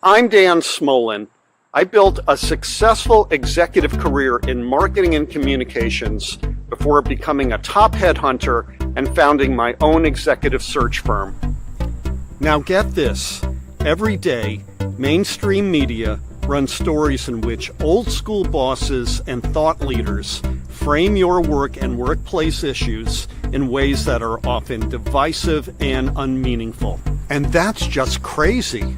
I'm Dan Smolin. I built a successful executive career in marketing and communications before becoming a top headhunter and founding my own executive search firm. Now get this, every day, mainstream media runs stories in which old school bosses and thought leaders frame your work and workplace issues in ways that are often divisive and unmeaningful. And that's just crazy.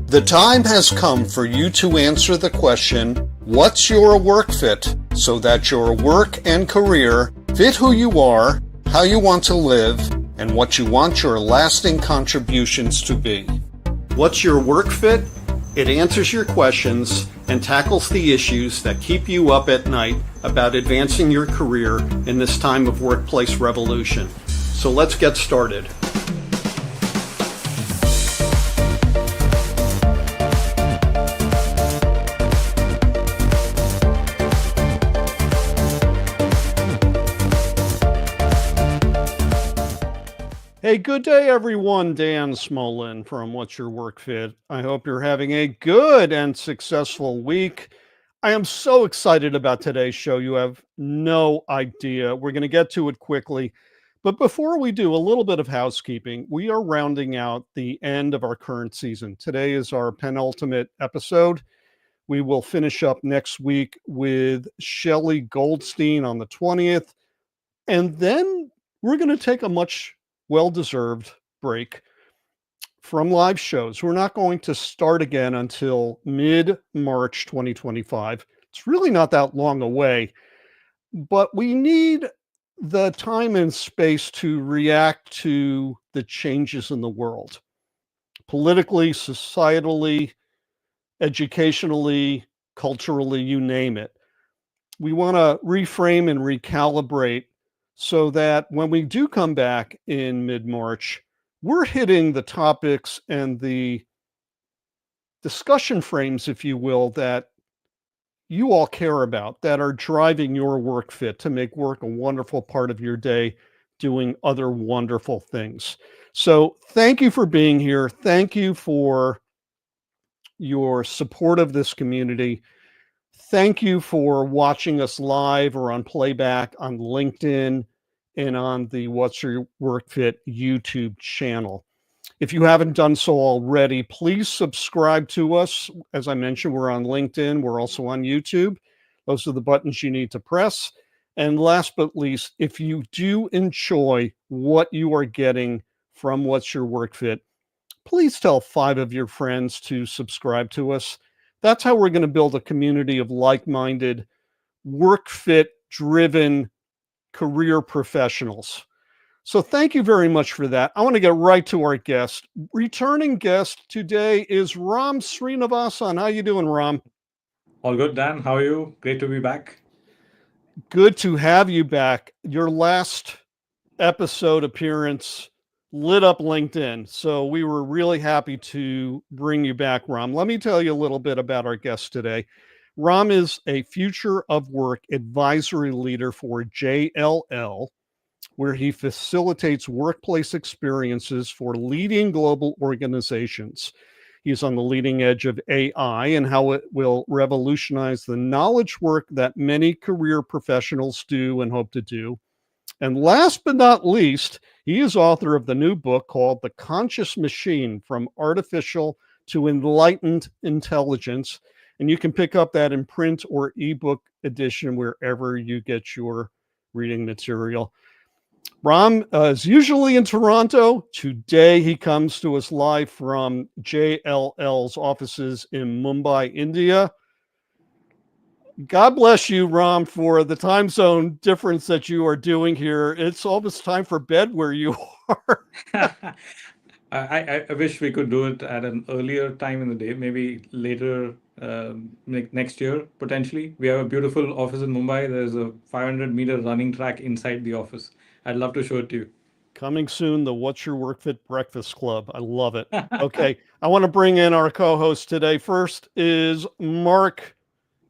The time has come for you to answer the question, what's your work fit, so that your work and career fit who you are, how you want to live, and what you want your lasting contributions to be. What's your work fit? It answers your questions and tackles the issues that keep you up at night about advancing your career in this time of workplace revolution. So let's get started. Hey, good day, everyone. Dan Smolin from What's Your Work Fit. I hope you're having a good and successful week. I am so excited about today's show. You have no idea. We're going to get to it quickly. But before we do, a little bit of housekeeping. We are rounding out the end of our current season. Today is our penultimate episode. We will finish up next week with Shelley Goldstein on the 20th. And then we're going to take a much well-deserved break from live shows. We're not going to start again until mid-March 2025. It's really not that long away, but we need the time and space to react to the changes in the world, politically, societally, educationally, culturally, you name it. We want to reframe and recalibrate so that when we do come back in mid-March, we're hitting the topics and the discussion frames, if you will, that you all care about, that are driving your work fit to make work a wonderful part of your day, doing other wonderful things. So thank you for being here. Thank you for your support of this community. Thank you for watching us live or on playback on LinkedIn and on the What's Your Work Fit YouTube channel. If you haven't done so already, please subscribe to us. As I mentioned, we're on LinkedIn. We're also on YouTube. Those are the buttons you need to press. And last but least, if you do enjoy what you are getting from What's Your Work Fit, please tell 5 of your friends to subscribe to us. That's how we're going to build a community of like-minded, work fit driven career professionals. So thank you very much for that. I want to get right to our guest. Returning guest today is Ram Srinivasan. How you doing, Ram? All good, Dan. How are you? Great to be back. Good to have you back. Your last episode appearance lit up LinkedIn. So we were really happy to bring you back, Ram. Let me tell you a little bit about our guest today. Ram is a future of work advisory leader for JLL, where he facilitates workplace experiences for leading global organizations. He's on the leading edge of AI and how it will revolutionize the knowledge work that many career professionals do and hope to do. And last but not least, he is author of the new book called The Conscious Machine: From Artificial to Enlightened Intelligence. And you can pick up that in print or ebook edition wherever you get your reading material. Ram is usually in Toronto. Today he comes to us live from JLL's offices in Mumbai, India. God bless you, Ram, for the time zone difference that you are doing here. It's almost time for bed where you are. I wish we could do it at an earlier time in the day, maybe later next year, potentially. We have a beautiful office in Mumbai. There's a 500-meter running track inside the office. I'd love to show it to you. Coming soon, the What's Your Work Fit Breakfast Club. I love it. Okay, I want to bring in our co-host today. First is Mark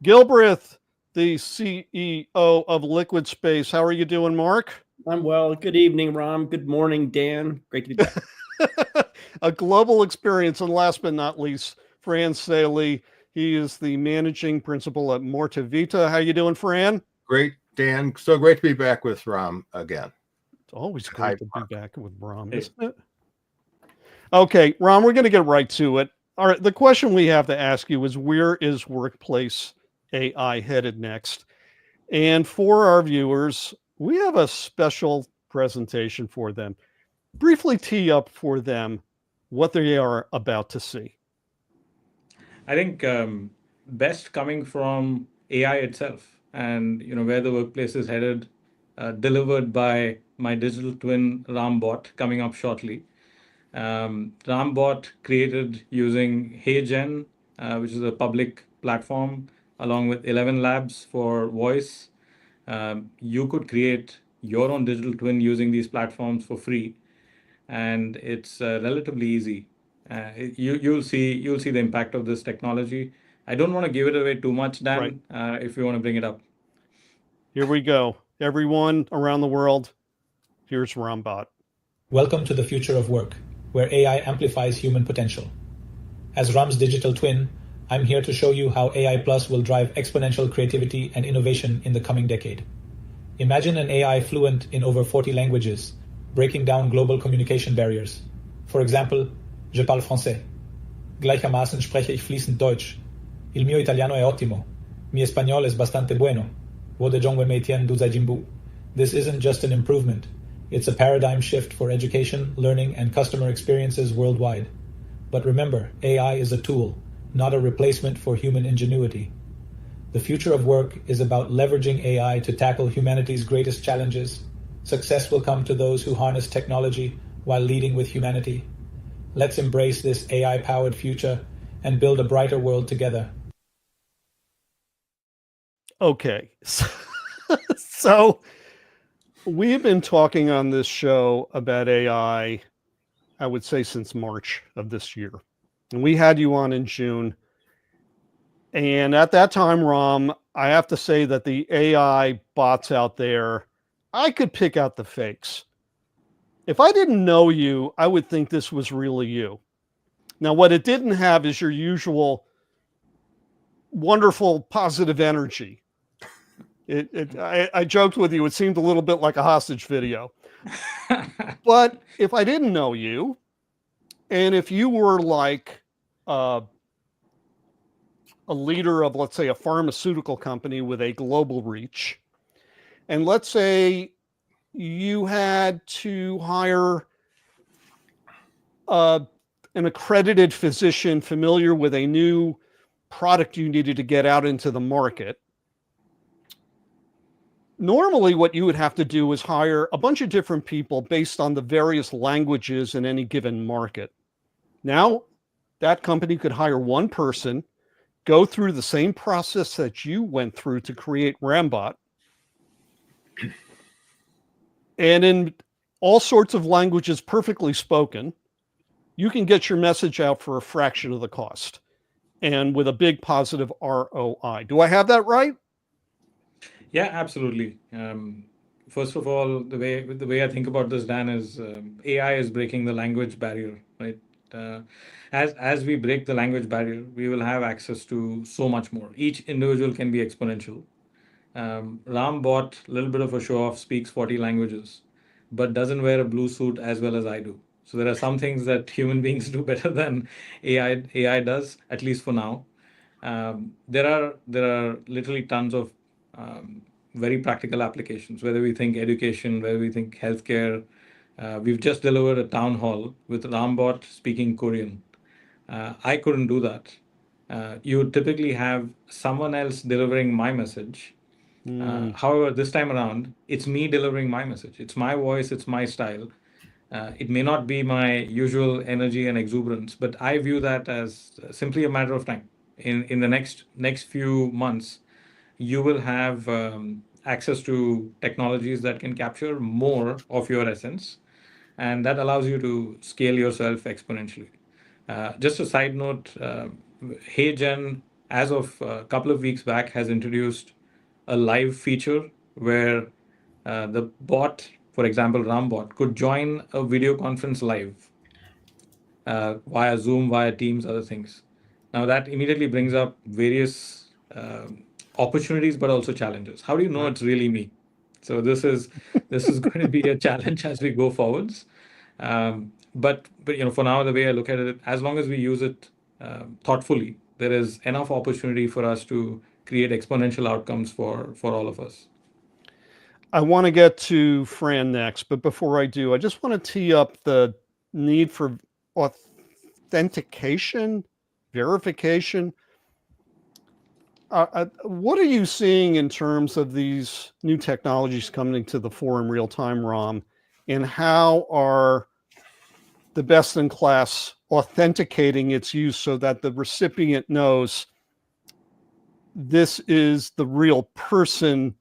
Gilbreath, the CEO of LiquidSpace. How are you doing, Mark? I'm well. Good evening, Ram. Good morning, Dan. Great to be back. A global experience. And last but not least, Fran Saele. He is the managing principal at MorteVita. How you doing, Fran? Great, Dan. So great to be back with Ram again. It's always Hi, great to be Mark. back with Ram, Hey. isn't it? Okay, Ram, we're going to get right to it. All right, the question we have to ask you is, where is workplace AI headed next? And for our viewers, we have a special presentation for them. Briefly tee up for them what they are about to see. I think best coming from AI itself, and where the workplace is headed, delivered by my digital twin RamBot coming up shortly. RamBot created using HeyGen, which is a public platform, along with 11 labs for voice. You could create your own digital twin using these platforms for free, and it's relatively easy. You'll see the impact of this technology. I don't want to give it away too much, Dan. If you want to bring it up. Here we go. Everyone around the world, here's RamBot. Welcome to the future of work, where AI amplifies human potential. As Ram's digital twin, I'm here to show you how AI Plus will drive exponential creativity and innovation in the coming decade. Imagine an AI fluent in over 40 languages, breaking down global communication barriers. For example, je parle français. Gleichermaßen spreche ich fließend Deutsch. Il mio italiano è ottimo. Mi español es bastante bueno. Wo de jongwe me tien du zajimbu. This isn't just an improvement. It's a paradigm shift for education, learning, and customer experiences worldwide. But remember, AI is a tool, not a replacement for human ingenuity. The future of work is about leveraging AI to tackle humanity's greatest challenges. Success will come to those who harness technology while leading with humanity. Let's embrace this AI-powered future and build a brighter world together. Okay. So we've been talking on this show about AI, I would say, since March of this year. And we had you on in June. And at that time, Ram, I have to say that the AI bots out there, I could pick out the fakes. If I didn't know you, I would think this was really you. Now, what it didn't have is your usual wonderful positive energy. I joked with you, it seemed a little bit like a hostage video. But if I didn't know you, and if you were like a leader of, let's say, a pharmaceutical company with a global reach, and let's say you had to hire an accredited physician familiar with a new product you needed to get out into the market, normally what you would have to do is hire a bunch of different people based on the various languages in any given market. Now, that company could hire one person, go through the same process that you went through to create RamBot, and in all sorts of languages perfectly spoken, you can get your message out for a fraction of the cost and with a big positive ROI. Do I have that right? Yeah, absolutely. First of all, the way I think about this, Dan, is AI is breaking the language barrier, right? As we break the language barrier, we will have access to so much more. Each individual can be exponential. Ram bought a little bit of a show off, speaks 40 languages, but doesn't wear a blue suit as well as I do. So there are some things that human beings do better than AI does, at least for now. There are literally tons of very practical applications, whether we think education, whether we think healthcare. We've just delivered a town hall with RamBot speaking Korean. I couldn't do that. You would typically have someone else delivering my message. However, this time around, it's me delivering my message. It's my voice, it's my style. It may not be my usual energy and exuberance, but I view that as simply a matter of time. In the next few months, you will have access to technologies that can capture more of your essence, and that allows you to scale yourself exponentially. Just a side note, HeyGen, as of a couple of weeks back, has introduced a live feature where the bot, for example, RamBot, could join a video conference live via Zoom, via Teams, other things. Now that immediately brings up various opportunities, but also challenges. How do you know it's really me? So this is going to be a challenge as we go forwards. But for now, the way I look at it, as long as we use it thoughtfully, there is enough opportunity for us to create exponential outcomes for all of us. I want to get to Fran next, but before I do, I just want to tee up the need for authentication, verification. What are you seeing in terms of these new technologies coming to the fore in real time, Ram? And how are the best in class authenticating its use so that the recipient knows this is the real person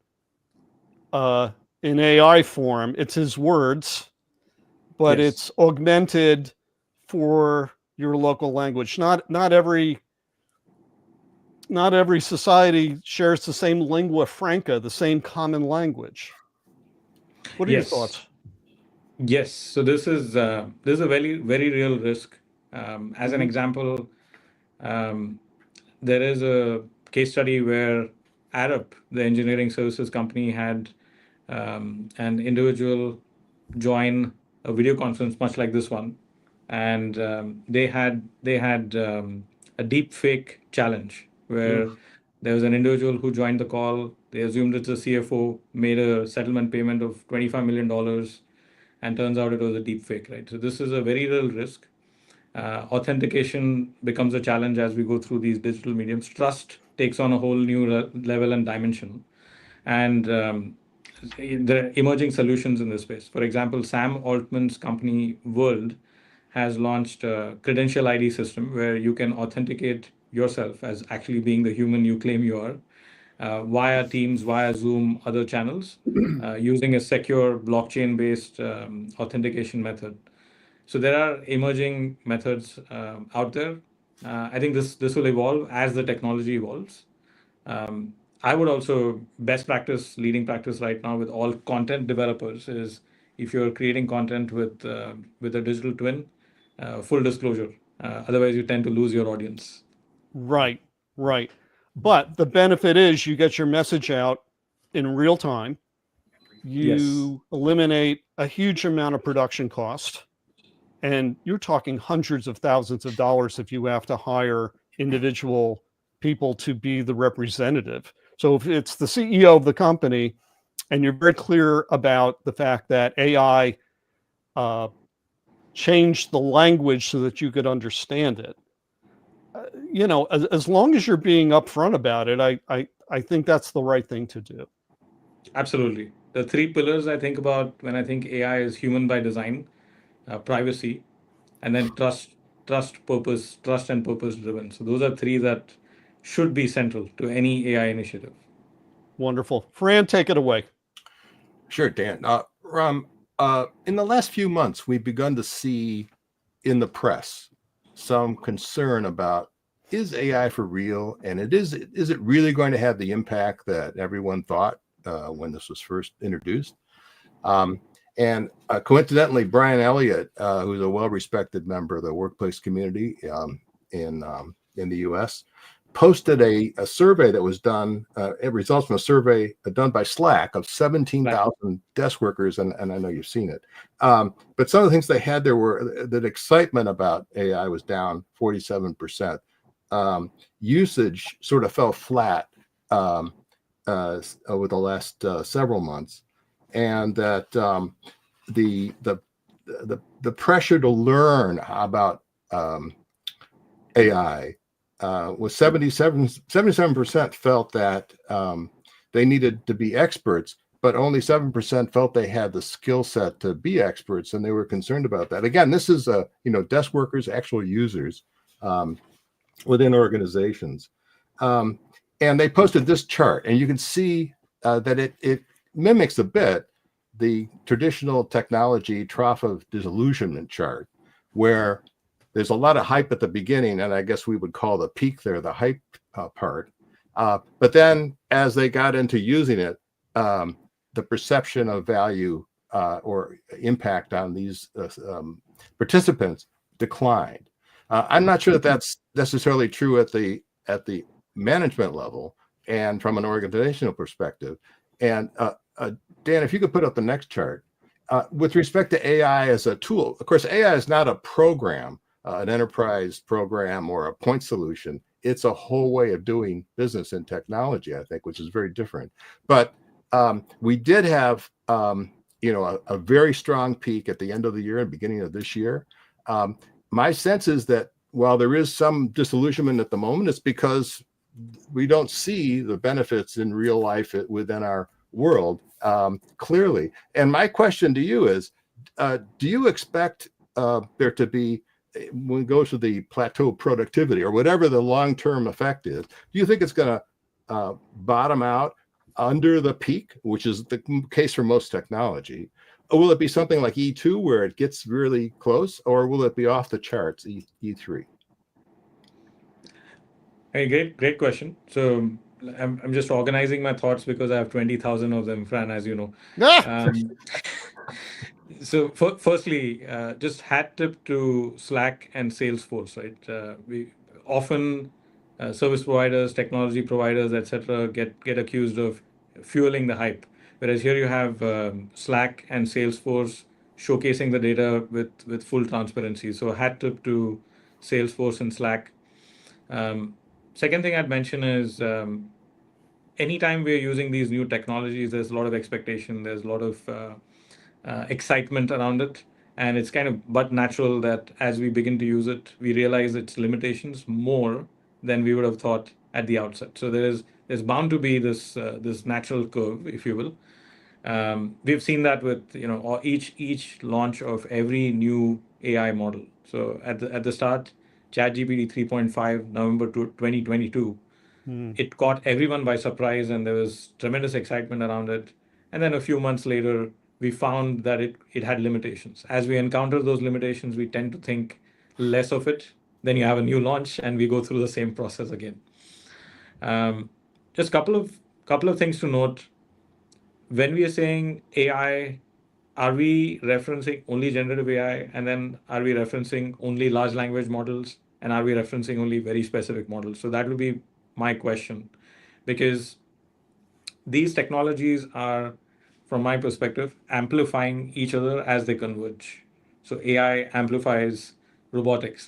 in AI form? It's his words, but Yes. it's augmented for your local language. Not every society shares the same lingua franca, the same common language. What are your Yes. thoughts? Yes. So this is a very very real risk. As an example, there is a case study where Arup, the engineering services company, had an individual join a video conference much like this one, and they had a deep fake challenge where there was an individual who joined the call. They assumed it's a CFO, made a settlement payment of $25 million, and turns out it was a deep fake, right? So this is a very real risk. Authentication becomes a challenge as we go through these digital mediums. Trust takes on a whole new level and dimension. And there are emerging solutions in this space. For example, Sam Altman's company World has launched a credential ID system where you can authenticate yourself as actually being the human you claim you are via Teams, via Zoom, other channels, using a secure blockchain-based authentication method. So there are emerging methods out there. I think this will evolve as the technology evolves. I would also best practice, leading practice right now with all content developers is if you're creating content with a digital twin, full disclosure. Otherwise, you tend to lose your audience. Right. But the benefit is you get your message out in real time. You eliminate a huge amount of production cost. And you're talking hundreds of thousands of dollars if you have to hire individual people to be the representative. So if it's the CEO of the company and you're very clear about the fact that AI changed the language so that you could understand it, as long as you're being upfront about it, I think that's the right thing to do. Absolutely. The three pillars I think about when I think AI is human by design, privacy, and then trust, trust and purpose driven. So those are three that should be central to any AI initiative. Wonderful. Fran, take it away. Sure, Dan. Ram, in the last few months, we've begun to see in the press some concern about, is AI for real? And is it really going to have the impact that everyone thought when this was first introduced? And coincidentally, Brian Elliott, who's a well-respected member of the workplace community in the U.S., posted a survey that was done. It results from a survey done by Slack of 17,000 desk workers, and I know you've seen it. But some of the things they had there were that excitement about AI was down 47%. Usage sort of fell flat over the last several months, and that the pressure to learn about AI was 77% felt that they needed to be experts, but only 7% felt they had the skill set to be experts, and they were concerned about that. Again, this is desk workers, actual users within organizations, and they posted this chart, and you can see that it mimics a bit the traditional technology trough of disillusionment chart, where there's a lot of hype at the beginning, and I guess we would call the peak there the hype part. But then as they got into using it, the perception of value or impact on these participants declined. I'm not sure that that's necessarily true at the management level and from an organizational perspective. And Dan, if you could put up the next chart. With respect to AI as a tool, of course, AI is not a program, an enterprise program or a point solution. It's a whole way of doing business and technology, I think, which is very different. But we did have, a very strong peak at the end of the year and beginning of this year. My sense is that while there is some disillusionment at the moment, it's because we don't see the benefits in real life within our world clearly. And my question to you is, do you expect there to be, when we go to the plateau productivity or whatever the long-term effect is, do you think it's going to bottom out under the peak, which is the case for most technology? Or will it be something like E2 where it gets really close, or will it be off the charts, E3? Hey, great question. So I'm just organizing my thoughts because I have 20,000 of them, Fran, as you know. So firstly, just hat tip to Slack and Salesforce, right? We often service providers, technology providers, etc., get accused of fueling the hype, whereas here you have Slack and Salesforce showcasing the data with full transparency. So hat tip to Salesforce and Slack. Second thing I'd mention is anytime we're using these new technologies, there's a lot of expectation, there's a lot of excitement around it. And it's kind of but natural that as we begin to use it, we realize its limitations more than we would have thought at the outset. So there's bound to be this natural curve, if you will. We've seen that with each launch of every new AI model. So at the start, ChatGPT 3.5, November 2022, it caught everyone by surprise, and there was tremendous excitement around it. And then a few months later, we found that it had limitations. As we encounter those limitations, we tend to think less of it. Then you have a new launch, and we go through the same process again. Just couple of things to note. When we are saying AI, are we referencing only generative AI, and then are we referencing only large language models, and are we referencing only very specific models? So that will be my question, because these technologies are, from my perspective, amplifying each other as they converge. So AI amplifies robotics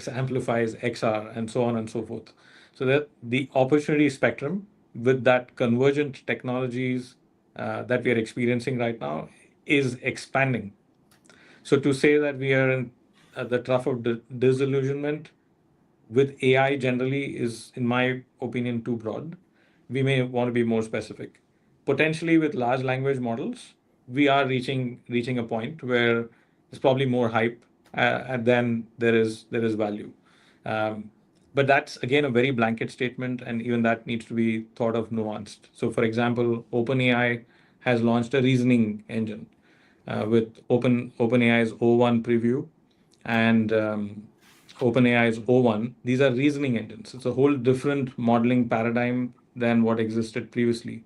amplifies XR, and so on and so forth. So that the opportunity spectrum with that convergent technologies that we are experiencing right now is expanding. So to say that we are at the trough of disillusionment with AI generally is, in my opinion, too broad. We may want to be more specific. Potentially with large language models, we are reaching a point where there's probably more hype and then there is value. But that's again a very blanket statement, and even that needs to be thought of nuanced. So, for example, OpenAI has launched a reasoning engine with OpenAI's O1 preview and OpenAI's O1. These are reasoning engines. It's a whole different modeling paradigm than what existed previously.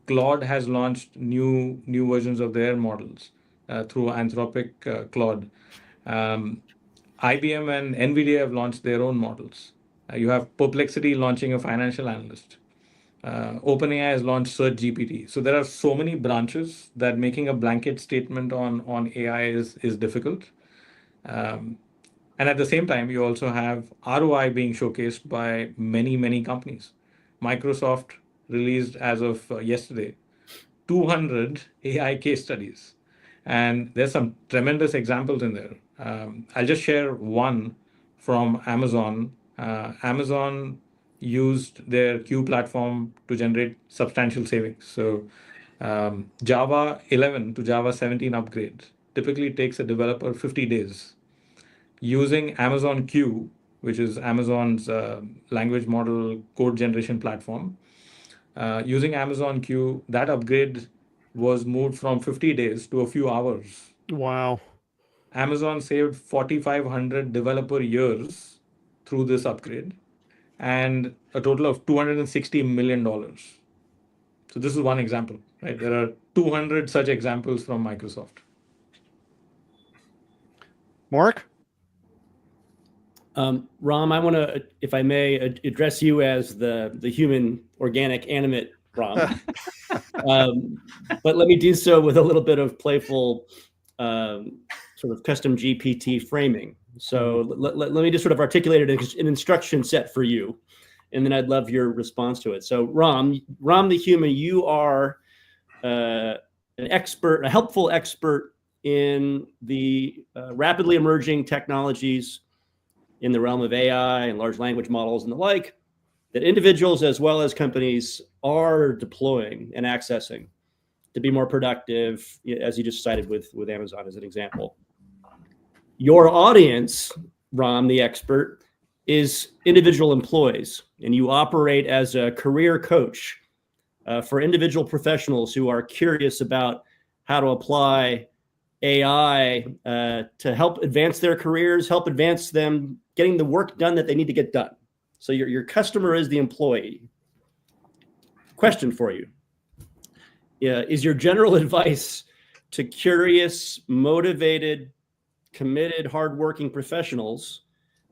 Claude has launched new versions of their models through Anthropic Claude. IBM and NVIDIA have launched their own models. You have Perplexity launching a financial analyst. OpenAI has launched Search GPT. So there are so many branches that making a blanket statement on AI is difficult. And at the same time, you also have ROI being showcased by many companies. Microsoft released as of yesterday 200 AI case studies. And there's some tremendous examples in there. I'll just share one from Amazon. Amazon used their Q platform to generate substantial savings. So Java 11 to Java 17 upgrade typically takes a developer 50 days. Using Amazon Q, which is Amazon's language model code generation platform, using Amazon Q, that upgrade was moved from 50 days to a few hours. Wow. Amazon saved 4,500 developer years through this upgrade and a total of $260 million. So this is one example, right? There are 200 such examples from Microsoft. Mark? Ram, I want to, if I may, address you as the human, organic, animate Ram. But let me do so with a little bit of playful sort of custom GPT framing. So let me just sort of articulate an instruction set for you, and then I'd love your response to it. So Ram the human, you are an expert, a helpful expert in the rapidly emerging technologies in the realm of AI and large language models and the like, that individuals as well as companies are deploying and accessing to be more productive, as you just cited with Amazon as an example. Your audience, Ram, the expert, is individual employees, and you operate as a career coach for individual professionals who are curious about how to apply AI to help advance their careers, help advance them getting the work done that they need to get done. So your customer is the employee. Question for you. Is your general advice to curious, motivated, committed, hardworking professionals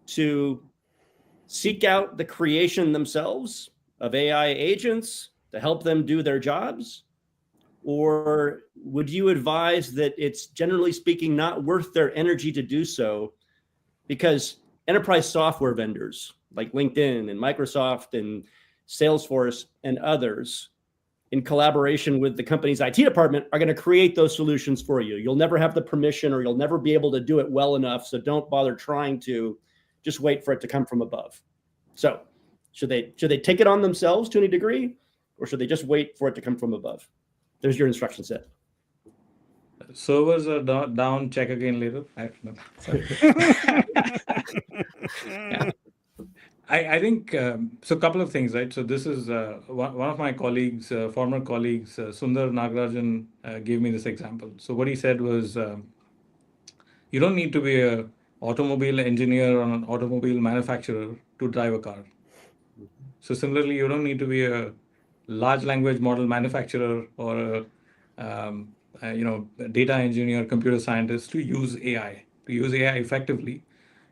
to seek out the creation themselves of AI agents to help them do their jobs? Or would you advise that it's, generally speaking, not worth their energy to do so because enterprise software vendors like LinkedIn and Microsoft and Salesforce and others, in collaboration with the company's IT department, are going to create those solutions for you? You'll never have the permission, or you'll never be able to do it well enough. So don't bother trying to. Just wait for it to come from above. So should they take it on themselves to any degree, or should they just wait for it to come from above? There's your instruction set. Servers are down, check again later. Yeah. I think, so a couple of things, right? So this is one of my colleagues, former colleagues, Sundar Nagarajan, gave me this example. So what he said was, you don't need to be an automobile engineer or an automobile manufacturer to drive a car. So similarly, you don't need to be a large language model manufacturer or a data engineer, computer scientist to use AI. To use AI effectively,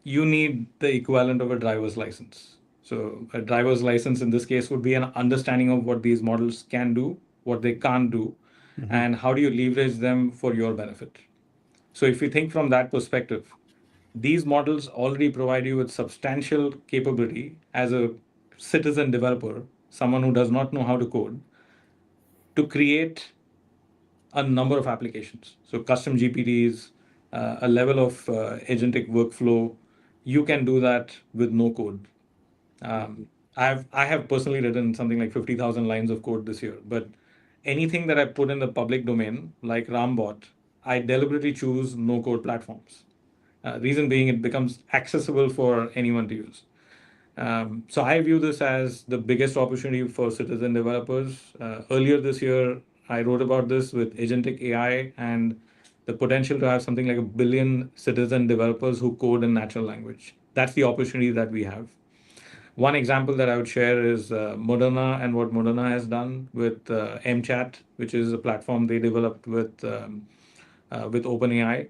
you need the equivalent of a driver's license. So a driver's license in this case would be an understanding of what these models can do, what they can't do, and how do you leverage them for your benefit. So if you think from that perspective, these models already provide you with substantial capability as a citizen developer, someone who does not know how to code, to create a number of applications. So custom GPTs, a level of agentic workflow, you can do that with no code. I have personally written something like 50,000 lines of code this year, but anything that I put in the public domain, like Rambot, I deliberately choose no code platforms. Reason being, it becomes accessible for anyone to use. So I view this as the biggest opportunity for citizen developers. Earlier this year, I wrote about this with agentic AI and the potential to have something like 1 billion citizen developers who code in natural language. That's the opportunity that we have. One example that I would share is Moderna and what Moderna has done with MChat, which is a platform they developed with OpenAI.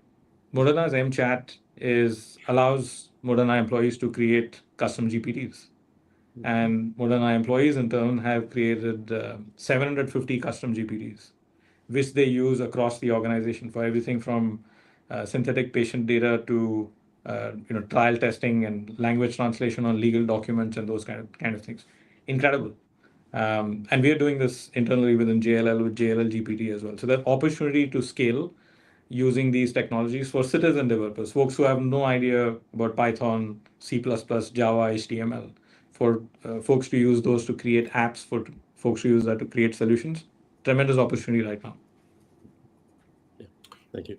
Moderna's MChat allows Moderna employees to create custom GPTs. And Moderna employees, in turn, have created 750 custom GPTs, which they use across the organization for everything from synthetic patient data to trial testing and language translation on legal documents and those kind of things. Incredible. And we are doing this internally within JLL with JLL GPT as well. So that opportunity to scale using these technologies for citizen developers, folks who have no idea about Python, C++, Java, HTML, for folks to use those to create apps, for folks to use that to create solutions. Tremendous opportunity right now. Yeah. Thank you.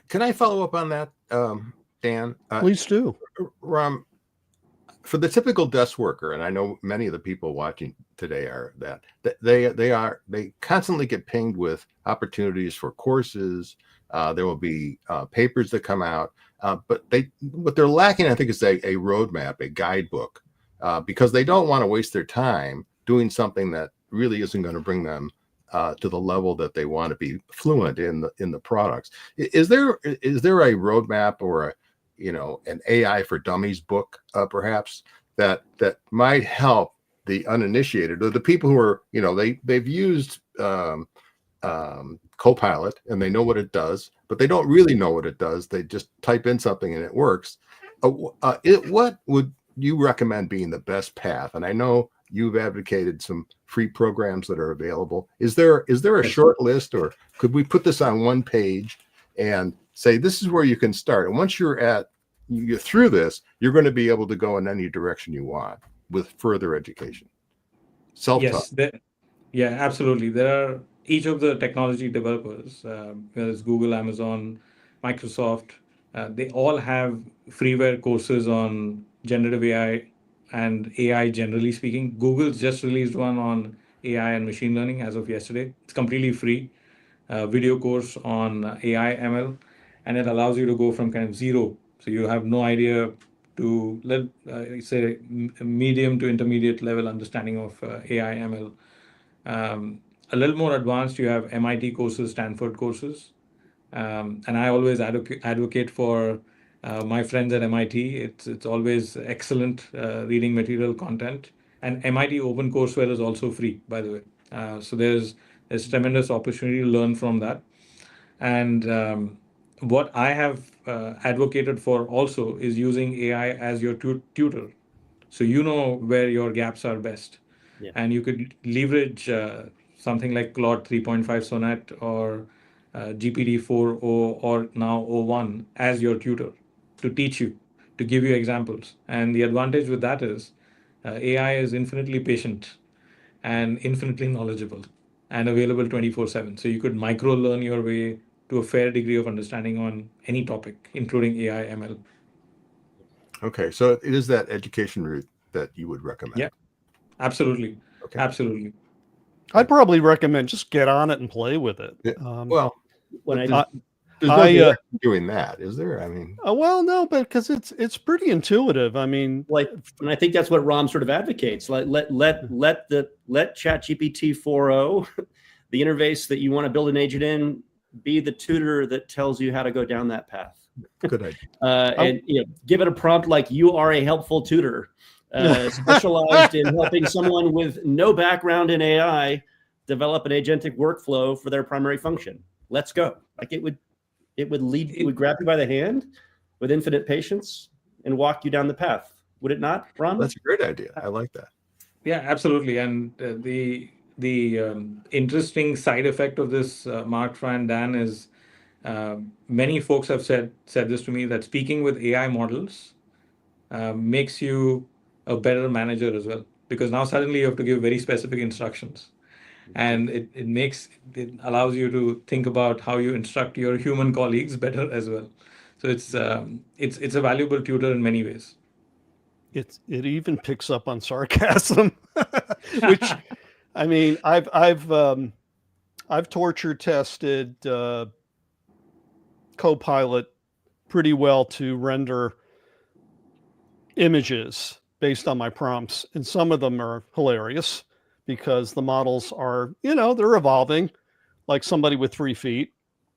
Can I follow up on that, Dan? Please do. Ram, for the typical desk worker, and I know many of the people watching today are that, they constantly get pinged with opportunities for courses. There will be papers that come out, but what they're lacking, I think, is a roadmap, a guidebook, because they don't want to waste their time doing something that really isn't going to bring them to the level that they want to be fluent in the products. Is there a roadmap or an AI for Dummies book, perhaps that might help the uninitiated, or the people who are, they've used Copilot and they know what it does, but they don't really know what it does. They just type in something and it works. What would you recommend being the best path? And I know you've advocated some free programs that are available. Is there a short list, or could we put this on one page and say this is where you can start? And once you're through this, you're going to be able to go in any direction you want with further education. Self-taught. Yes, yeah, absolutely. There are each of the technology developers, whether it's Google, Amazon, Microsoft, they all have freeware courses on generative AI and AI generally speaking. Google's just released one on AI and machine learning as of yesterday. It's completely free, video course on AI ML, and it allows you to go from kind of zero. So you have no idea to say medium to intermediate level understanding of AI ML. A little more advanced, you have MIT courses, Stanford courses. And I always advocate for my friends at MIT. It's always excellent reading material content. And MIT OpenCourseWare is also free, by the way. So there's tremendous opportunity to learn from that. And what I have advocated for also is using AI as your tutor. So you know where your gaps are best. Yeah. And you could leverage something like Claude 3.5 Sonnet or GPT-4 or now O1 as your tutor to teach you, to give you examples. And the advantage with that is AI is infinitely patient and infinitely knowledgeable and available 24/7. So you could micro learn your way to a fair degree of understanding on any topic, including AI, ML. Okay, so it is that education route that you would recommend. Yeah, absolutely. Okay. Absolutely. I'd probably recommend just get on it and play with it. Well, When there's I no direction doing that, is there? I mean, well, no, but because it's pretty intuitive. I mean, and I think that's what Ram sort of advocates. Let ChatGPT 4.0, the interface that you want to build an agent in, be the tutor that tells you how to go down that path. good idea. And give it a prompt like, you are a helpful tutor, specialized in helping someone with no background in AI develop an agentic workflow for their primary function. Let's go. Like it would grab you by the hand with infinite patience and walk you down the path. Would it not, Ram? That's a great idea. I like that. Yeah, absolutely. And the interesting side effect of this, Mark, Fran, Dan, is many folks have said this to me, that speaking with AI models makes you a better manager as well, because now suddenly you have to give very specific instructions, and it allows you to think about how you instruct your human colleagues better as well. So it's a valuable tutor in many ways. it even picks up on sarcasm, which, I mean, I've torture tested Copilot pretty well to render images based on my prompts, and some of them are hilarious because the models are, they're evolving like somebody with 3 feet,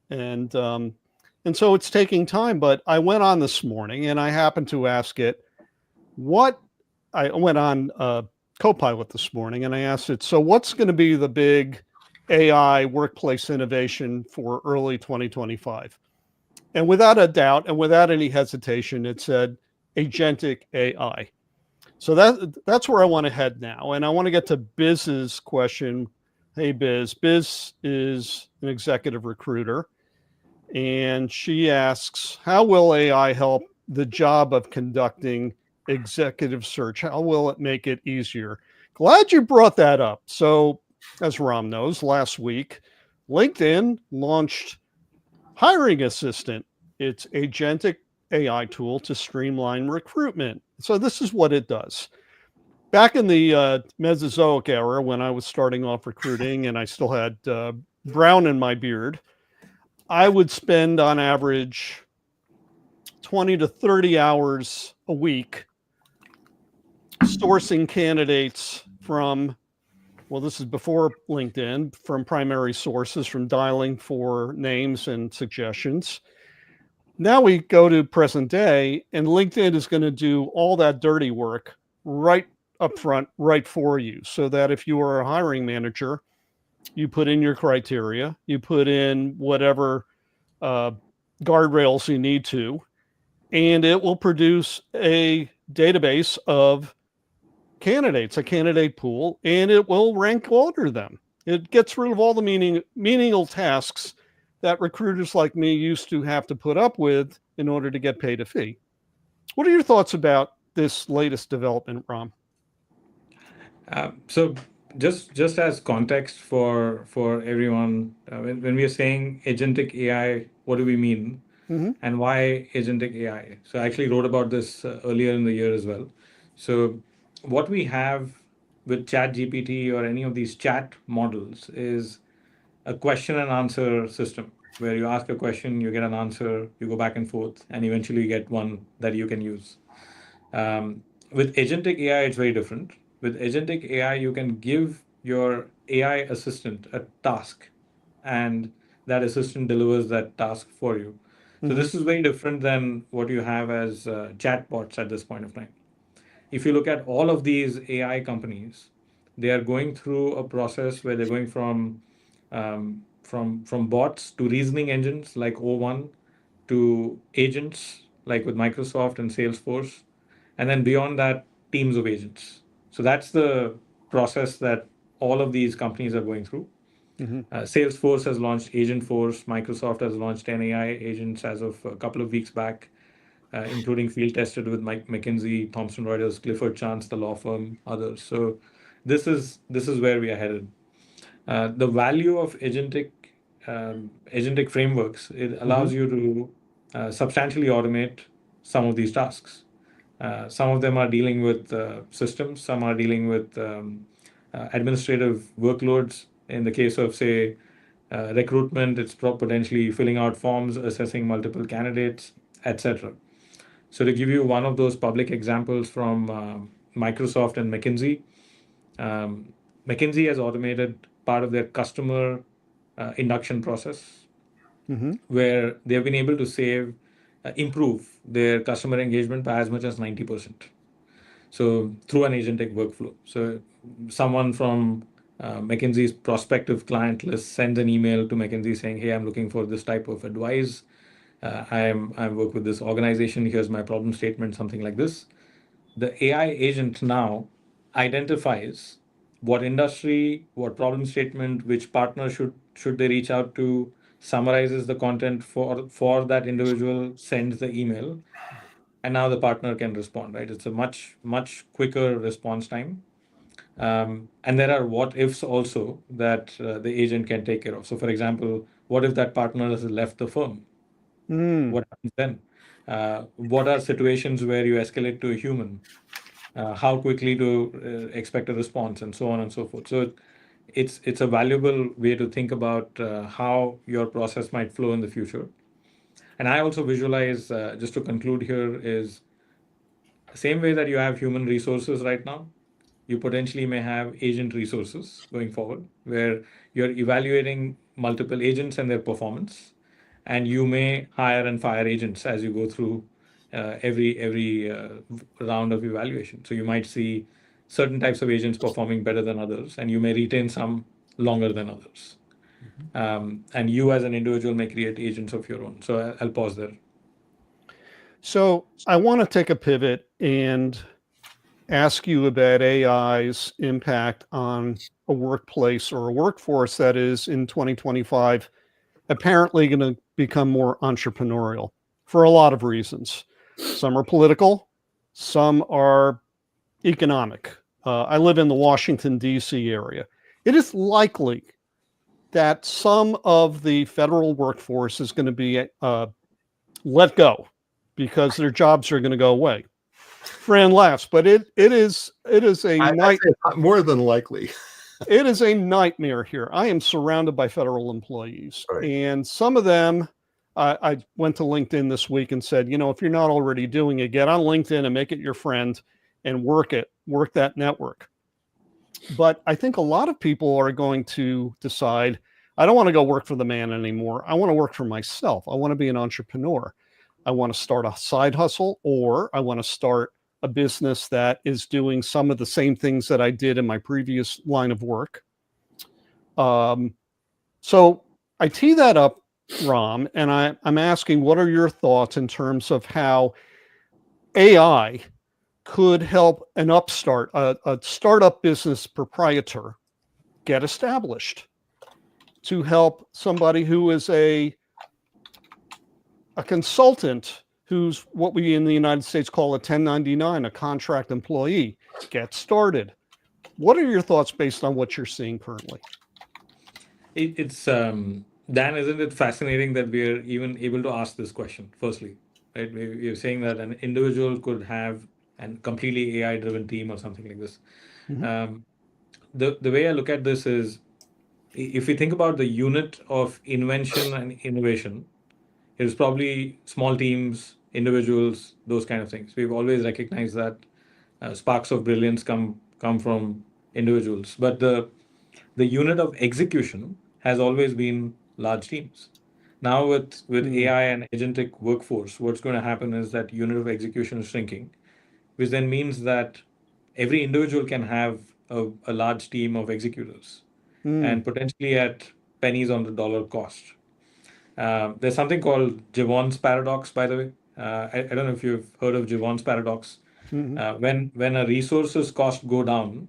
and so it's taking time. But I went on this morning and I happened to ask it I went on Copilot this morning and I asked it, so what's going to be the big AI workplace innovation for early 2025? And without a doubt and without any hesitation, it said agentic AI. So that's where I want to head now. And I want to get to Biz's question. Hey, Biz. Biz is an executive recruiter. And she asks, how will AI help the job of conducting executive search? How will it make it easier? Glad you brought that up. So as Ram knows, last week, LinkedIn launched Hiring Assistant. It's agentic AI tool to streamline recruitment. So this is what it does. Back in the Mesozoic era, when I was starting off recruiting and I still had brown in my beard, I would spend on average 20 to 30 hours a week sourcing candidates from, well, this is before LinkedIn, from primary sources, from dialing for names and suggestions. Now we go to present day, and LinkedIn is going to do all that dirty work right up front, right for you, so that if you are a hiring manager, you put in your criteria, you put in whatever guardrails you need to, and it will produce a database of candidates, a candidate pool, and it will rank order them. It gets rid of all the menial tasks that recruiters like me used to have to put up with in order to get paid a fee. What are your thoughts about this latest development, Ram? So just as context for everyone, when we are saying agentic AI, what do we mean? And why agentic AI? So I actually wrote about this earlier in the year as well. So what we have with ChatGPT or any of these chat models is a question and answer system where you ask a question, you get an answer, you go back and forth, and eventually you get one that you can use. With agentic AI, it's very different. With agentic AI, you can give your AI assistant a task, and that assistant delivers that task for you. So this is very different than what you have as chatbots at this point of time. If you look at all of these AI companies, they are going through a process where they're going from bots to reasoning engines like O1 to agents like with Microsoft and Salesforce, and then beyond that, teams of agents. So that's the process that all of these companies are going through. Salesforce has launched Agentforce. Microsoft has launched 10 AI agents as of a couple of weeks back, including field tested with McKinsey, Thomson Reuters, Clifford Chance, the law firm, others. So this is where we are headed. The value of agentic frameworks, it allows you to substantially automate some of these tasks. Some of them are dealing with systems, some are dealing with administrative workloads. In the case of, say, recruitment, it's potentially filling out forms, assessing multiple candidates, etc. So, to give you one of those public examples from Microsoft and McKinsey, McKinsey has automated part of their customer induction process, where they've been able to improve their customer engagement by as much as 90%. So through an agentic workflow. So someone from McKinsey's prospective client list sends an email to McKinsey saying, "Hey, I'm looking for this type of advice. I work with this organization. Here's my problem statement," something like this. The AI agent now identifies what industry, what problem statement, which partner should they reach out to, summarizes the content for that individual, sends the email, and now the partner can respond, right? It's a much quicker response time. And there are what ifs also that the agent can take care of. So for example, what if that partner has left the firm? What happens then? What are situations where you escalate to a human? How quickly to expect a response, and so on and so forth. So it's a valuable way to think about how your process might flow in the future. And I also visualize, just to conclude here, is the same way that you have human resources right now, you potentially may have agent resources going forward, where you're evaluating multiple agents and their performance, and you may hire and fire agents as you go through every round of evaluation. So you might see certain types of agents performing better than others, and you may retain some longer than others. And you as an individual may create agents of your own. So I'll pause there. So I want to take a pivot and ask you about AI's impact on a workplace or a workforce that is in 2025 apparently going to become more entrepreneurial for a lot of reasons. Some are political, some are economic. I live in the Washington, D.C. area. It is likely that some of the federal workforce is going to be let go because their jobs are going to go away. Fran laughs, but it is more than likely. It is a nightmare here. I am surrounded by federal employees, right. And some of them, I went to LinkedIn this week and said, if you're not already doing it, get on LinkedIn and make it your friend and work that network. But I think a lot of people are going to decide, I don't want to go work for the man anymore. I want to work for myself. I want to be an entrepreneur. I want to start a side hustle, or I want to start a business that is doing some of the same things that I did in my previous line of work. So I tee that up, Ram, and I'm asking, what are your thoughts in terms of how AI could help an upstart, a startup business proprietor get established, to help somebody who is a consultant, who's what we in the United States call a 1099, a contract employee, get started? What are your thoughts based on what you're seeing currently? It's Dan, isn't it fascinating that we're even able to ask this question? Firstly, right? You're saying that an individual could have a completely AI-driven team or something like this. Mhm. The way I look at this is, if we think about the unit of invention and innovation, it is probably small teams, individuals, those kind of things. We've always recognized that sparks of brilliance come from individuals, but the unit of execution has always been large teams. Now with AI and agentic workforce, what's going to happen is that unit of execution is shrinking, which then means that every individual can have a large team of executors, and potentially at pennies on the dollar cost. There's something called Jevons paradox, by the way. I don't know if you've heard of Jevons paradox. When a resources cost go down,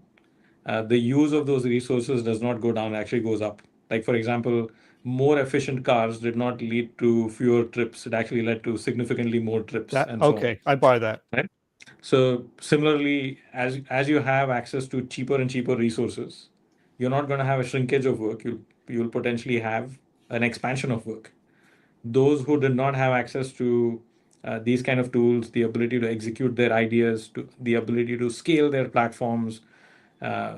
the use of those resources does not go down, actually goes up. Like, for example, more efficient cars did not lead to fewer trips. It actually led to significantly more trips That and so on. okay, I buy that. Right? So similarly, as you have access to cheaper and cheaper resources, you're not going to have a shrinkage of work. You'll potentially have an expansion of work. Those who did not have access to these kind of tools, the ability to execute their ideas, to the ability to scale their platforms.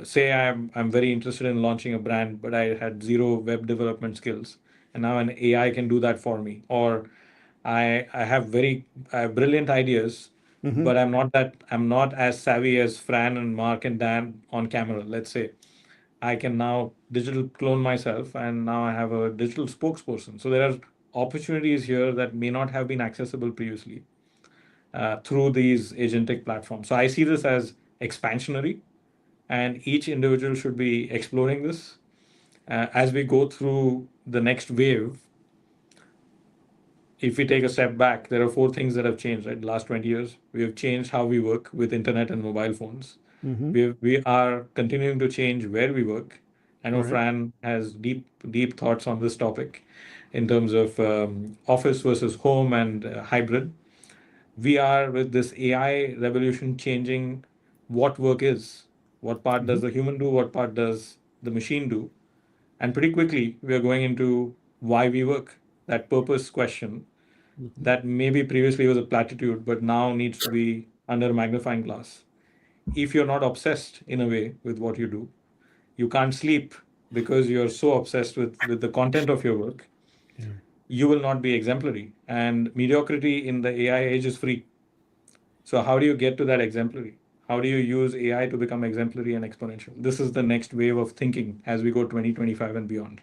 Say I'm very interested in launching a brand, but I had zero web development skills, and now an AI can do that for me. Or I have brilliant ideas, but I'm not as savvy as Fran and Mark and Dan on camera. Let's say I can now digital clone myself, and now I have a digital spokesperson. So there are opportunities here that may not have been accessible previously through these agentic platforms. So I see this as expansionary, and each individual should be exploring this. As we go through the next wave, if we take a step back, there are four things that have changed, right? The last 20 years, we have changed how we work with internet and mobile phones. We are continuing to change where we work. I know Right. Fran has deep thoughts on this topic in terms of office versus home and hybrid. We are, with this AI revolution, changing what work is. What part does the human do? What part does the machine do? And pretty quickly, we are going into why we work. That purpose question that maybe previously was a platitude, but now needs to be under a magnifying glass. If you're not obsessed in a way with what you do, you can't sleep because you're so obsessed with the content of your work, you will not be exemplary. And mediocrity in the AI age is free. So how do you get to that exemplary? How do you use AI to become exemplary and exponential? This is the next wave of thinking as we go 2025 and beyond.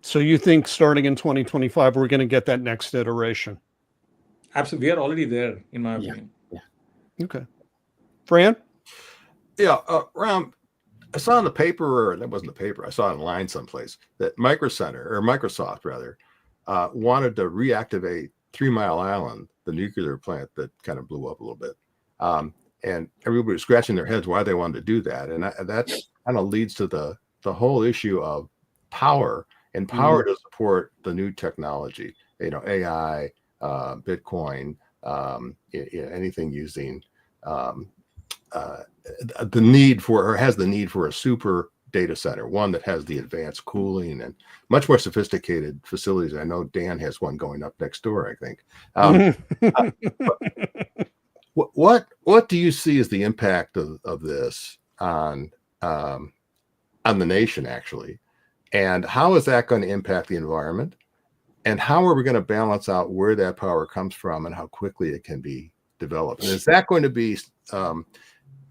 So you think starting in 2025, we're going to get that next iteration? Absolutely. We are already there, in my opinion. Okay. Fran? Yeah, Ram, I saw in the paper, or that wasn't the paper, I saw it online someplace, that Microsoft rather, wanted to reactivate 3 Mile Island, the nuclear plant that kind of blew up a little bit. And everybody was scratching their heads why they wanted to do that. And that kind of leads to the whole issue of power and power to support the new technology, AI, Bitcoin, anything using the need for, or has the need for, a super data center, one that has the advanced cooling and much more sophisticated facilities. I know Dan has one going up next door, I think. What do you see as the impact of this on the nation, actually? And how is that going to impact the environment? And how are we going to balance out where that power comes from and how quickly it can be developed? And is that going to be on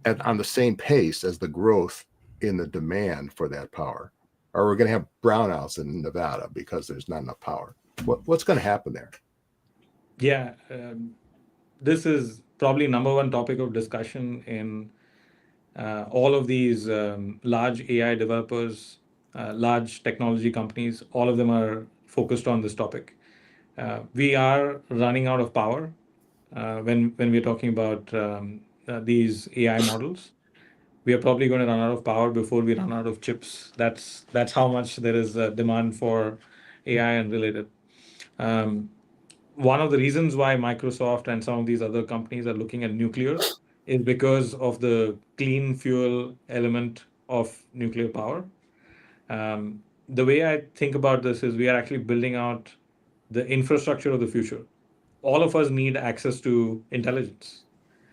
the same pace as the growth in the demand for that power? Or are we going to have brownouts in Nevada because there's not enough power? What's going to happen there? Yeah, this is probably number one topic of discussion in all of these large AI developers, large technology companies. All of them are focused on this topic. We are running out of power when we're talking about these AI models. We are probably going to run out of power before we run out of chips. That's how much there is a demand for AI and related. Um, One of the reasons why Microsoft and some of these other companies are looking at nuclear is because of the clean fuel element of nuclear power. The way I think about this is we are actually building out the infrastructure of the future. All of us need access to intelligence.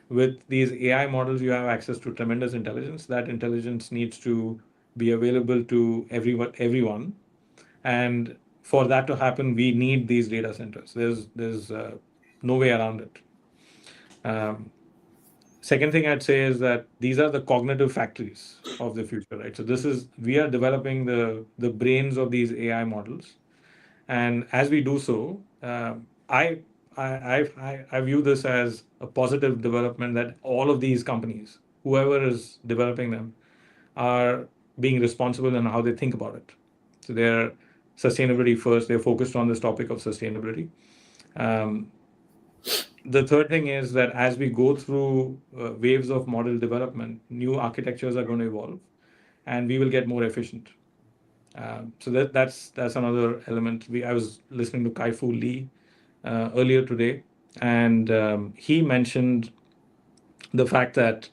With these AI models, you have access to tremendous intelligence. That intelligence needs to be available to everyone. And for that to happen, we need these data centers. There's no way around it. Um, Second thing I'd say is that these are the cognitive factories of the future, right? So we are developing the brains of these AI models, and as we do so, I view this as a positive development that all of these companies, whoever is developing them, are being responsible in how they think about it. So they're sustainability first. They're focused on this topic of sustainability. Um, the third thing is that as we go through waves of model development, new architectures are going to evolve, and we will get more efficient. So that's another element. I was listening to Kai-Fu Lee earlier today, and he mentioned the fact that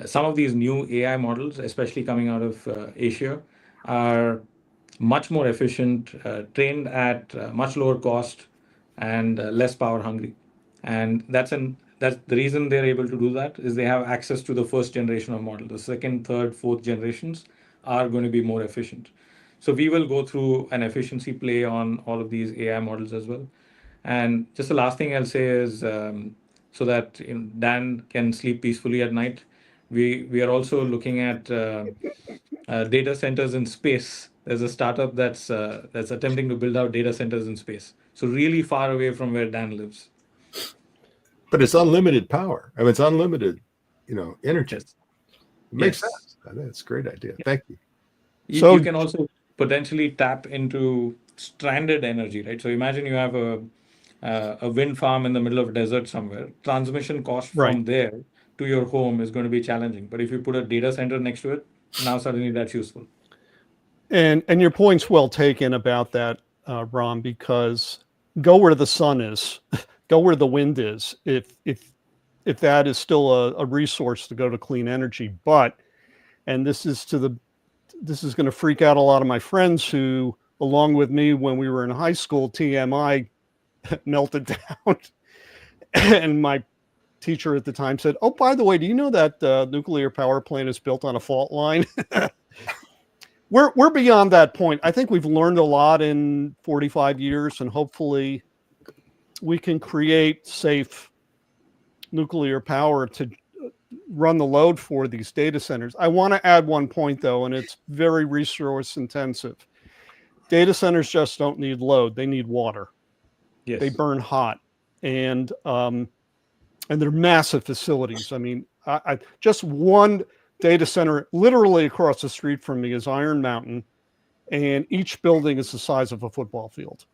some of these new AI models, especially coming out of Asia, are much more efficient, trained at much lower cost, and less power hungry. And that's the reason they're able to do that is they have access to the first generation of model. The second, third, fourth generations are going to be more efficient. So we will go through an efficiency play on all of these AI models as well. And just the last thing I'll say is so that Dan can sleep peacefully at night. We are also looking at data centers in space. There's a startup that's attempting to build out data centers in space. So really far away from where Dan lives. But it's unlimited power. I mean, it's unlimited, energy. Yes. It makes Yes. sense. I think it's a great idea. Thank you. So- You can also potentially tap into stranded energy, right? So imagine you have a wind farm in the middle of a desert somewhere. Transmission cost Right. from there to your home is going to be challenging. But if you put a data center next to it, now suddenly that's useful. And your point's well taken about that, Ram, because go where the sun is, go where the wind is. If that is still a resource to go to clean energy, and this is going to freak out a lot of my friends who, along with me, when we were in high school, TMI melted down, and my teacher at the time said, "Oh, by the way, do you know that nuclear power plant is built on a fault line?" We're beyond that point. I think we've learned a lot in 45 years, and hopefully we can create safe nuclear power to run the load for these data centers. I want to add one point, though, and it's very resource intensive. Data centers just don't need load. They need water. Yes. They burn hot. And they're massive facilities. I mean, I just one data center literally across the street from me is Iron Mountain, and each building is the size of a football field,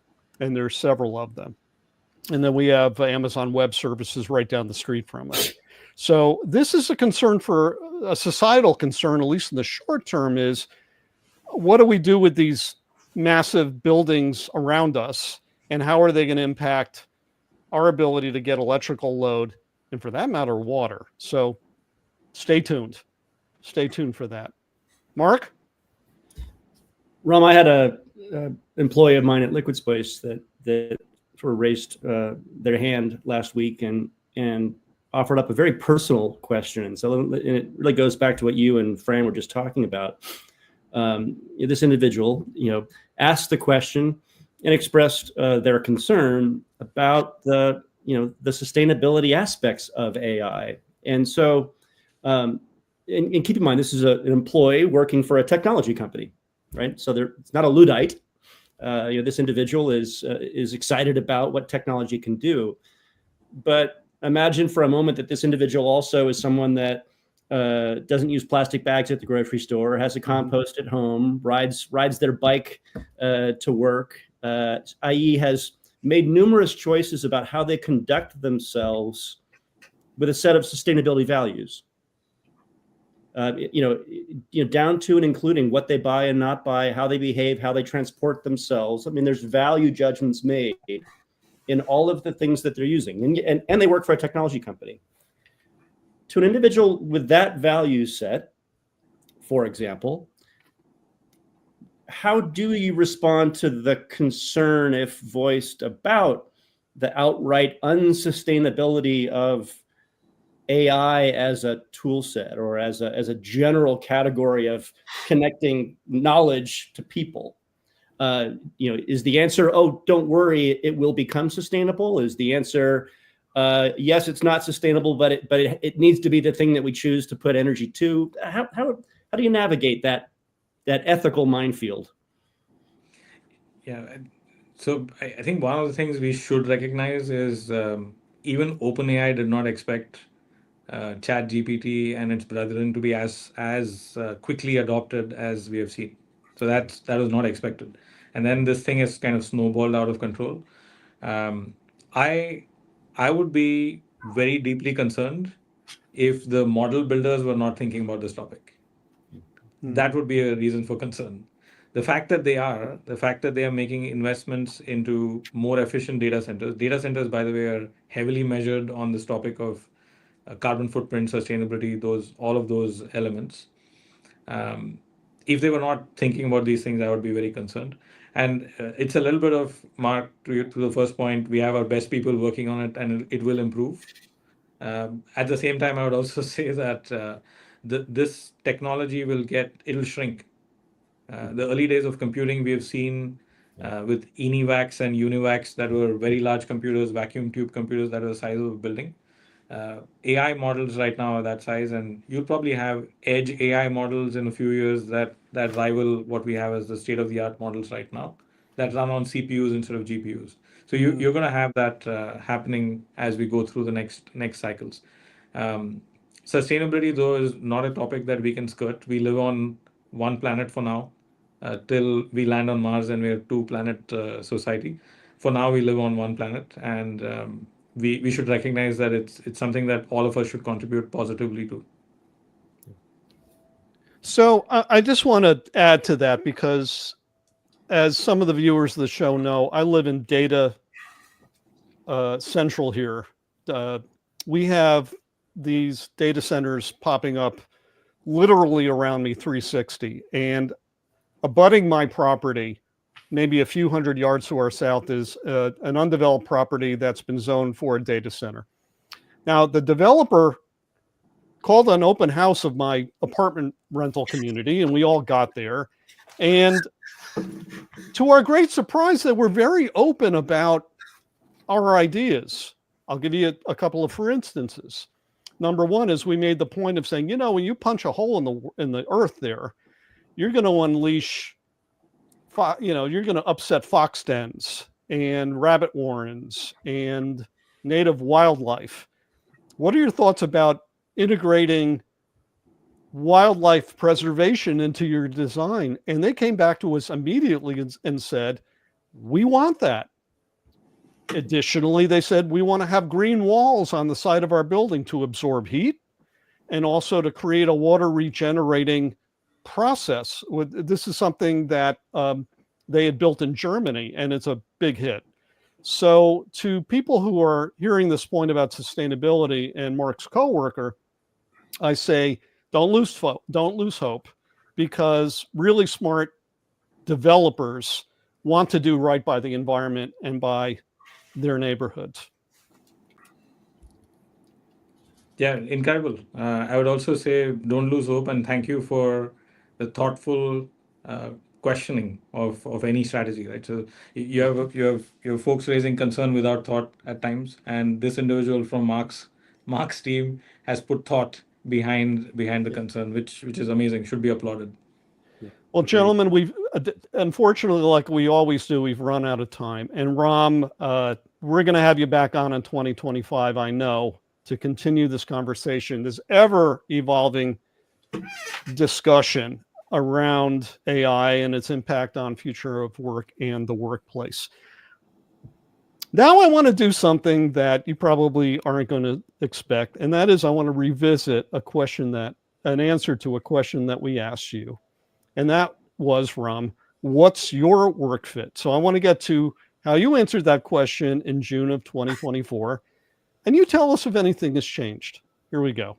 and there's several of them. And then we have Amazon Web Services right down the street from us. So this is a concern, for a societal concern, at least in the short term, is what do we do with these massive buildings around us, and how are they going to impact our ability to get electrical load, and for that matter, water. So stay tuned. Stay tuned for that. Mark? Ram, I had a employee of mine at LiquidSpace that sort of raised their hand last week and offered up a very personal question. And so it really goes back to what you and Fran were just talking about. This individual, asked the question and expressed their concern about the sustainability aspects of AI. And so, and keep in mind, this is an employee working for a technology company, right? So it's not a Luddite. This individual is excited about what technology can do. But imagine for a moment that this individual also is someone that doesn't use plastic bags at the grocery store, has a compost at home, rides their bike to work, i.e. has made numerous choices about how they conduct themselves with a set of sustainability values. Down to and including what they buy and not buy, how they behave, how they transport themselves. I mean, there's value judgments made in all of the things that they're using, and they work for a technology company. To an individual with that value set, for example, how do you respond to the concern, if voiced, about the outright unsustainability of AI as a tool set or as a general category of connecting knowledge to people? Is the answer, oh, don't worry, it will become sustainable? Is the answer, yes, it's not sustainable, but it needs to be the thing that we choose to put energy to? How do you navigate that ethical minefield? Yeah, so I think one of the things we should recognize is even OpenAI did not expect ChatGPT and its brethren to be as quickly adopted as we have seen. So that was not expected, and then this thing has kind of snowballed out of control. I would be very deeply concerned if the model builders were not thinking about this topic. That would be a reason for concern. The fact that they are making investments into more efficient data centers. Data centers, by the way, are heavily measured on this topic of carbon footprint, sustainability, all of those elements. If they were not thinking about these things, I would be very concerned. And it's a little bit of, Mark, to the first point, we have our best people working on it, and it will improve. At the same time, I would also say that this technology it'll shrink. The early days of computing we have seen with ENIVACs and UNIVACs that were very large computers, vacuum tube computers that were the size of a building. AI models right now are that size, and you'll probably have edge AI models in a few years that rival what we have as the state-of-the-art models right now that run on CPUs instead of GPUs. So you're going to have that happening as we go through the next cycles. Sustainability, though, is not a topic that we can skirt. We live on one planet for now, till we land on Mars and we're a two-planet society. For now, we live on one planet, and we should recognize that it's something that all of us should contribute positively to. So I just want to add to that, because as some of the viewers of the show know, I live in data central here. We have these data centers popping up literally around me 360, and abutting my property, maybe a few hundred yards to our south, is an undeveloped property that's been zoned for a data center. Now, the developer called an open house of my apartment rental community, and we all got there. And to our great surprise, they were very open about our ideas. I'll give you a couple of for instances. Number one is we made the point of saying, when you punch a hole in the earth there, you're going to unleash, you're going to upset fox dens and rabbit warrens and native wildlife. What are your thoughts about integrating wildlife preservation into your design? And they came back to us immediately and said, we want that. Additionally, they said, we want to have green walls on the side of our building to absorb heat and also to create a water regenerating process. This is something that they had built in Germany, and it's a big hit. So to people who are hearing this point about sustainability and Mark's coworker, I say, don't lose hope, because really smart developers want to do right by the environment and by their neighborhoods. Yeah, incredible. I would also say don't lose hope, and thank you for the thoughtful questioning of any strategy, right? So you have folks raising concern without thought at times, and this individual from Mark's team has put thought behind the concern, which is amazing, should be applauded. Well, gentlemen, we've unfortunately, like we always do, we've run out of time. And Ram, we're going to have you back on in 2025, I know, to continue this conversation, this ever evolving discussion around AI and its impact on future of work and the workplace. Now I want to do something that you probably aren't going to expect, and that is I want to revisit an answer to a question that we asked you. And that was, Ram, what's your work fit? So I want to get to how you answered that question in June of 2024. And you tell us if anything has changed. Here we go.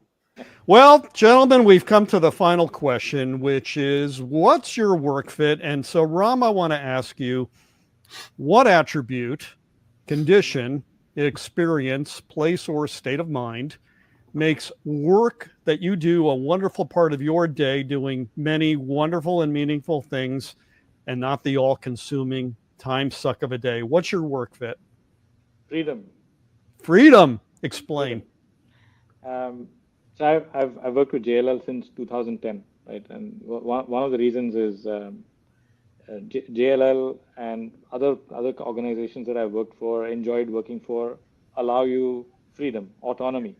Well, gentlemen, we've come to the final question, which is, what's your work fit? And so, Ram, I want to ask you, what attribute, condition, experience, place, or state of mind makes work that you do a wonderful part of your day, doing many wonderful and meaningful things, and not the all-consuming time suck of a day? What's your work fit? Freedom. Freedom. Explain. So I've worked with JLL since 2010, right? And one of the reasons is JLL and other organizations that I've worked for, enjoyed working for, allow you freedom, autonomy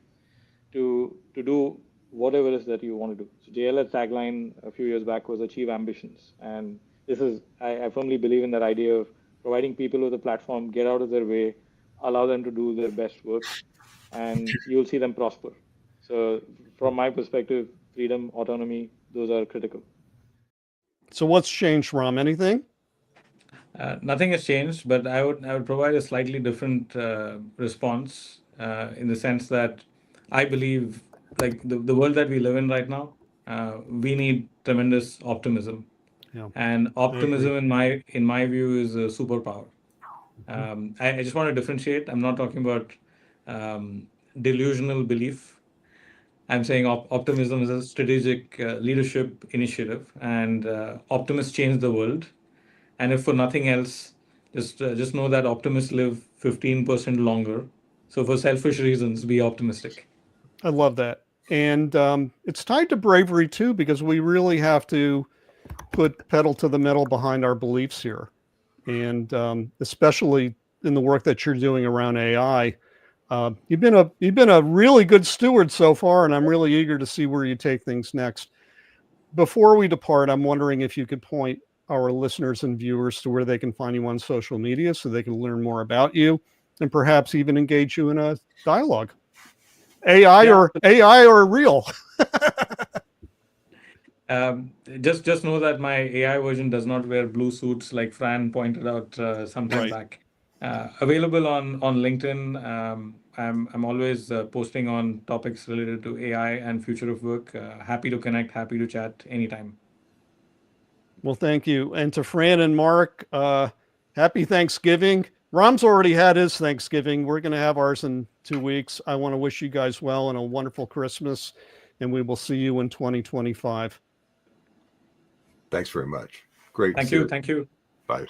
to do whatever it is that you want to do. So JLL's tagline a few years back was "Achieve Ambitions," and this is I firmly believe in that idea of providing people with a platform, get out of their way, allow them to do their best work, and you'll see them prosper. So from my perspective, freedom, autonomy, those are critical. So what's changed, Ram? Anything? Nothing has changed, but I would provide a slightly different response in the sense that I believe, like the world that we live in right now, we need tremendous optimism, and optimism, in my view, is a superpower. I just want to differentiate. I'm not talking about delusional belief. I'm saying optimism is a strategic leadership initiative, and optimists change the world. And if for nothing else, just know that optimists live 15% longer. So for selfish reasons, be optimistic. I love that. And it's tied to bravery too, because we really have to put pedal to the metal behind our beliefs here. And especially in the work that you're doing around AI, you've been a really good steward so far, and I'm really eager to see where you take things next. Before we depart, I'm wondering if you could point our listeners and viewers to where they can find you on social media so they can learn more about you and perhaps even engage you in a dialogue. AI or real. Just know that my AI version does not wear blue suits like Fran pointed out some time back. Available on LinkedIn. I'm always posting on topics related to AI and future of work. Happy to connect, happy to chat anytime. Well, thank you. And to Fran and Mark, happy Thanksgiving. Ram's already had his Thanksgiving. We're going to have ours in 2 weeks. I want to wish you guys well and a wonderful Christmas, and we will see you in 2025. Thanks very much. Great. Thank you. Thank you. Bye.